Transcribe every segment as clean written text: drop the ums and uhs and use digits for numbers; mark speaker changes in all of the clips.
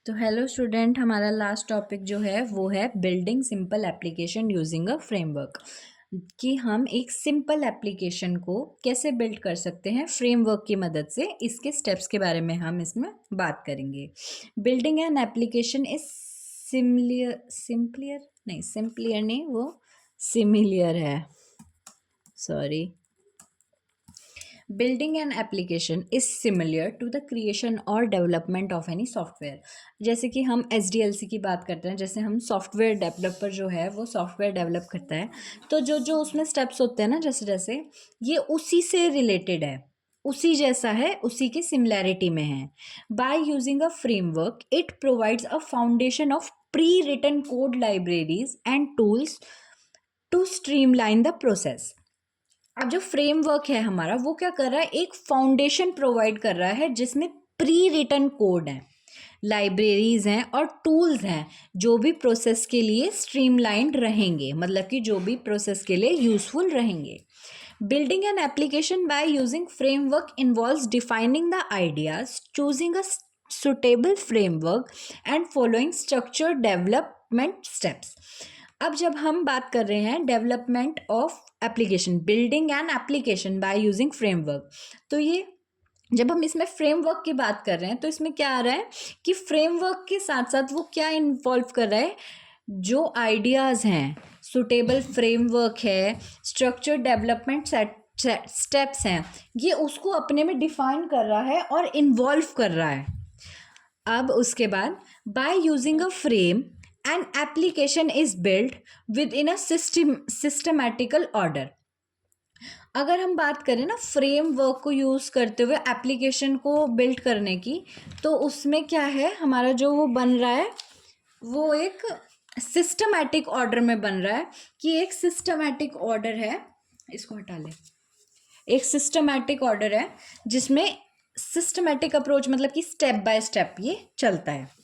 Speaker 1: तो hello student, हमारा last topic जो है वो है building simple application using a framework. कि हम एक सिंपल एप्लीकेशन को कैसे बिल्ड कर सकते हैं फ्रेमवर्क की मदद से, इसके स्टेप्स के बारे में हम इसमें बात करेंगे। Building an application is simpler नहीं, वो सिमिलियर है, sorry. Building an application is similar to the creation और डेवलपमेंट ऑफ एनी सॉफ्टवेयर। जैसे कि हम SDLC की बात करते हैं, जैसे हम सॉफ्टवेयर डेवलपर जो है वो सॉफ्टवेयर डेवलप करता है, तो जो जो उसमें स्टेप्स होते हैं ना, जैसे जैसे ये उसी से रिलेटेड है, उसी जैसा है, उसी की सिमिलैरिटी में है। By using a framework it provides a foundation of pre written code libraries and tools to streamline the process. अब जो फ्रेमवर्क है हमारा वो क्या कर रहा है, एक फाउंडेशन प्रोवाइड कर रहा है जिसमें प्री रिटन कोड है, लाइब्रेरीज हैं और टूल्स हैं जो भी प्रोसेस के लिए स्ट्रीमलाइंड रहेंगे, मतलब कि जो भी प्रोसेस के लिए यूजफुल रहेंगे। Building an application by using framework involves defining the ideas, choosing a suitable framework and following structured development steps. अब जब हम बात कर रहे हैं development of application, building an application by using framework, तो ये जब हम इसमें फ्रेमवर्क की बात कर रहे हैं तो इसमें क्या आ रहा है कि फ्रेमवर्क के साथ साथ वो क्या इन्वॉल्व कर रहा है, जो आइडियाज़ हैं, सुटेबल फ्रेमवर्क है, स्ट्रक्चर डेवलपमेंट स्टेप्स हैं, ये उसको अपने में डिफाइन कर रहा है और इन्वॉल्व कर रहा है। अब उसके बाद bye using a frame N application is build with in a systematical order. अगर हम बात करें ना फ्रेमवर्क को यूज़ करते हुए एप्लीकेशन को बिल्ड करने की, तो उसमें क्या है, हमारा जो वो बन रहा है वो एक सिस्टमैटिक ऑर्डर में बन रहा है। कि एक सिस्टमैटिक ऑर्डर है, इसको हटा ले, एक सिस्टमैटिक ऑर्डर है जिसमें सिस्टमैटिक अप्रोच मतलब कि स्टेप बाय स्टेप ये चलता है।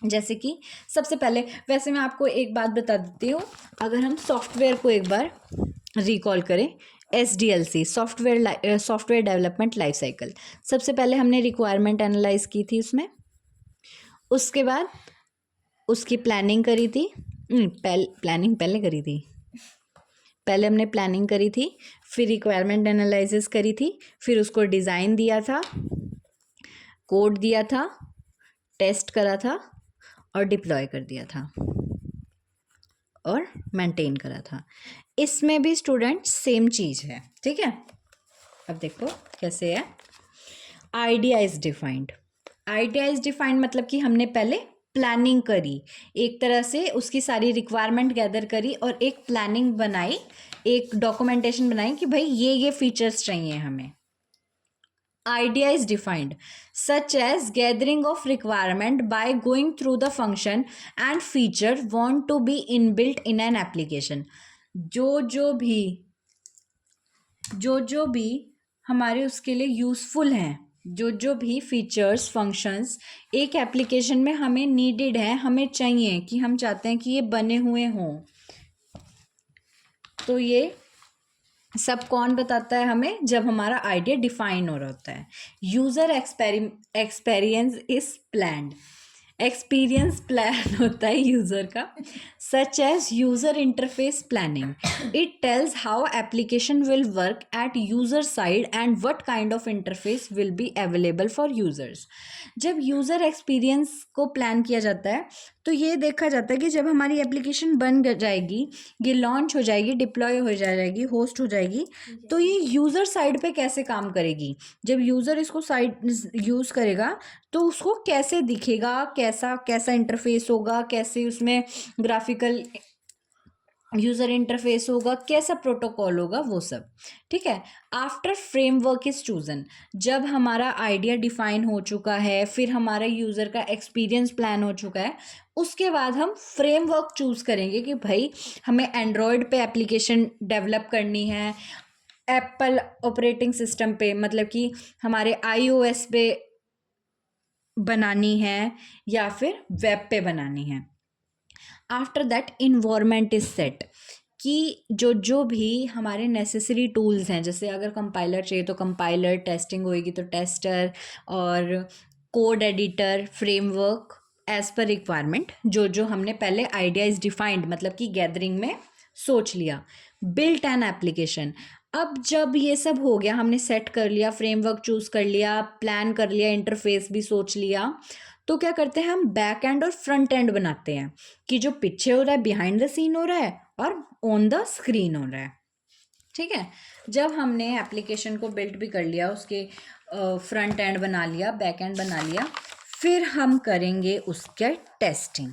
Speaker 1: जैसे कि सबसे पहले, वैसे मैं आपको एक बात बता देती हूँ, अगर हम सॉफ्टवेयर को एक बार रिकॉल करें, SDLC software development life cycle, सबसे पहले हमने रिक्वायरमेंट एनालाइज की थी उसमें, उसके बाद उसकी प्लानिंग करी थी, प्लानिंग पहले करी थी, पहले हमने प्लानिंग करी थी, फिर रिक्वायरमेंट एनालिसिस करी थी, फिर उसको डिज़ाइन दिया था, कोड दिया था, टेस्ट करा था और डिप्लॉय कर दिया था और मेंटेन करा था। इसमें भी स्टूडेंट सेम चीज़ है, ठीक है। अब देखो कैसे है। Idea is defined, idea is defined मतलब कि हमने पहले प्लानिंग करी, एक तरह से उसकी सारी रिक्वायरमेंट गैदर करी और एक प्लानिंग बनाई, एक डॉक्यूमेंटेशन बनाई कि भाई ये फीचर्स चाहिए हमें। Idea is defined, such as gathering of requirement by going through the function and feature want to be inbuilt in an application. जो भी हमारे उसके लिए यूज़फुल हैं, जो भी फीचर्स फंक्शंस एक एप्लीकेशन में हमें नीडेड है, हमें चाहिए कि हम चाहते हैं कि ये बने हुए हों, तो ये सब कौन बताता है हमें, जब हमारा आइडिया डिफाइन हो रहा होता है। User experience is planned, experience plan होता है यूज़र का, such as user interface planning, it tells how application will work at user side and what kind of interface will be available for users. जब user experience को plan किया जाता है तो ये देखा जाता है कि जब हमारी एप्लीकेशन बन जाएगी, ये लॉन्च हो जाएगी, डिप्लॉय हो जाएगी, होस्ट हो जाएगी, तो ये यूज़र साइड पे कैसे काम करेगी, जब यूज़र इसको साइड यूज़ करेगा तो उसको कैसे दिखेगा, कैसा कैसा इंटरफेस होगा, कैसे उसमें ग्राफिकल यूज़र इंटरफेस होगा, कैसा प्रोटोकॉल होगा, वो सब, ठीक है। आफ्टर फ्रेमवर्क इज चूजन, जब हमारा आइडिया डिफाइन हो चुका है, फिर हमारा यूज़र का एक्सपीरियंस प्लान हो चुका है, उसके बाद हम फ्रेमवर्क चूज़ करेंगे कि भाई हमें एंड्रॉयड पे एप्लीकेशन डेवलप करनी है, एप्पल ऑपरेटिंग सिस्टम पे मतलब कि हमारे iOS पे बनानी है या फिर वेब पे बनानी है। After that environment is set, कि जो भी हमारे नेसेसरी टूल्स हैं, जैसे अगर कंपाइलर चाहिए तो कंपाइलर, टेस्टिंग होएगी तो टेस्टर, और code editor, framework, as per requirement, जो जो हमने पहले आइडिया इज डिफाइंड मतलब कि गैदरिंग में सोच लिया। बिल्ट एन एप्लीकेशन, अब जब ये सब हो गया, हमने सेट कर लिया, फ्रेमवर्क चूज कर लिया, प्लान कर लिया, इंटरफेस भी सोच लिया, तो क्या करते हैं हम बैक एंड और फ्रंट एंड बनाते हैं कि जो पीछे हो रहा है बिहाइंड द सीन हो रहा है और ऑन द स्क्रीन हो रहा है। ठीक है, जब हमने एप्लीकेशन को बिल्ड भी कर लिया, उसके फ्रंट एंड बना लिया, बैक एंड बना लिया, फिर हम करेंगे उसके टेस्टिंग।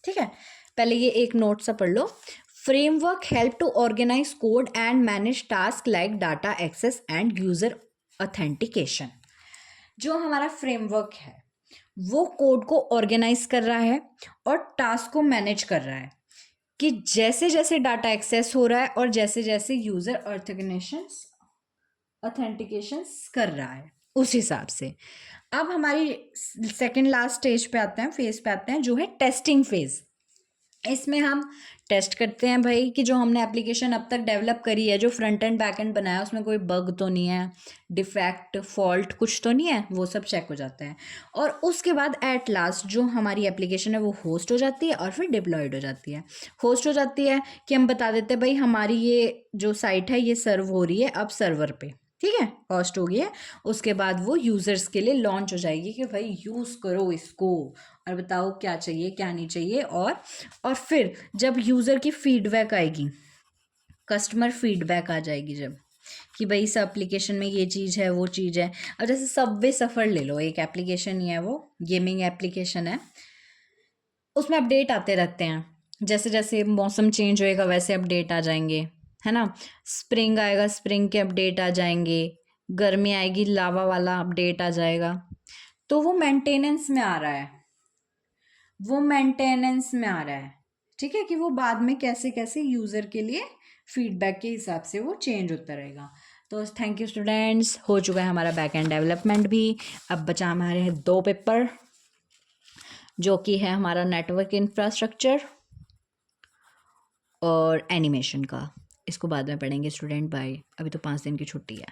Speaker 1: ठीक है, पहले ये एक नोट सा पढ़ लो। Framework help to organise code and manage task like data access and user authentication. जो हमारा फ्रेमवर्क है वो कोड को ऑर्गेनाइज कर रहा है और टास्क को मैनेज कर रहा है कि जैसे जैसे डाटा एक्सेस हो रहा है और जैसे जैसे यूजर ऑथेंटिकेशन कर रहा है उस हिसाब से। अब हमारी सेकंड लास्ट स्टेज पे आते हैं, फेज पे आते हैं, जो है टेस्टिंग फेज। इसमें हम टेस्ट करते हैं भाई कि जो हमने एप्लीकेशन अब तक डेवलप करी है, जो फ्रंट एंड बैक एंड बनाया, उसमें कोई बग तो नहीं है, डिफेक्ट फॉल्ट कुछ तो नहीं है, वो सब चेक हो जाता है। और उसके बाद एट लास्ट जो हमारी एप्लीकेशन है वो होस्ट हो जाती है और फिर डिप्लॉयड हो जाती है। होस्ट हो जाती है कि हम बता देते हैं भाई हमारी ये जो साइट है ये सर्व हो रही है अब सर्वर पे, ठीक है, होस्ट हो गई है। उसके बाद वो यूज़र्स के लिए लॉन्च हो जाएगी कि भाई यूज़ करो इसको और बताओ क्या चाहिए क्या नहीं चाहिए। और फिर जब यूज़र की फीडबैक आएगी, कस्टमर फीडबैक आ जाएगी जब, कि भाई इस एप्लीकेशन में ये चीज़ है वो चीज़ है। अब जैसे सबवे सफ़र ले लो, एक एप्लीकेशन ही है, वो गेमिंग एप्लीकेशन है, उसमें अपडेट आते रहते हैं, जैसे जैसे मौसम चेंज होएगा वैसे अपडेट आ जाएंगे, है ना। स्प्रिंग आएगा, स्प्रिंग के अपडेट आ जाएंगे, गर्मी आएगी, लावा वाला अपडेट आ जाएगा। तो वो मेंटेनेंस में आ रहा है, वो मेंटेनेंस में आ रहा है, ठीक है, कि वो बाद में कैसे कैसे यूज़र के लिए फीडबैक के हिसाब से वो चेंज होता रहेगा। तो थैंक यू स्टूडेंट्स, हो चुका है हमारा बैक एंड डेवलपमेंट भी। अब बचा हमारे हैं 2 पेपर, जो कि है हमारा नेटवर्क इंफ्रास्ट्रक्चर और एनिमेशन का। इसको बाद में पढ़ेंगे स्टूडेंट, बाय, अभी तो 5 दिन की छुट्टी है।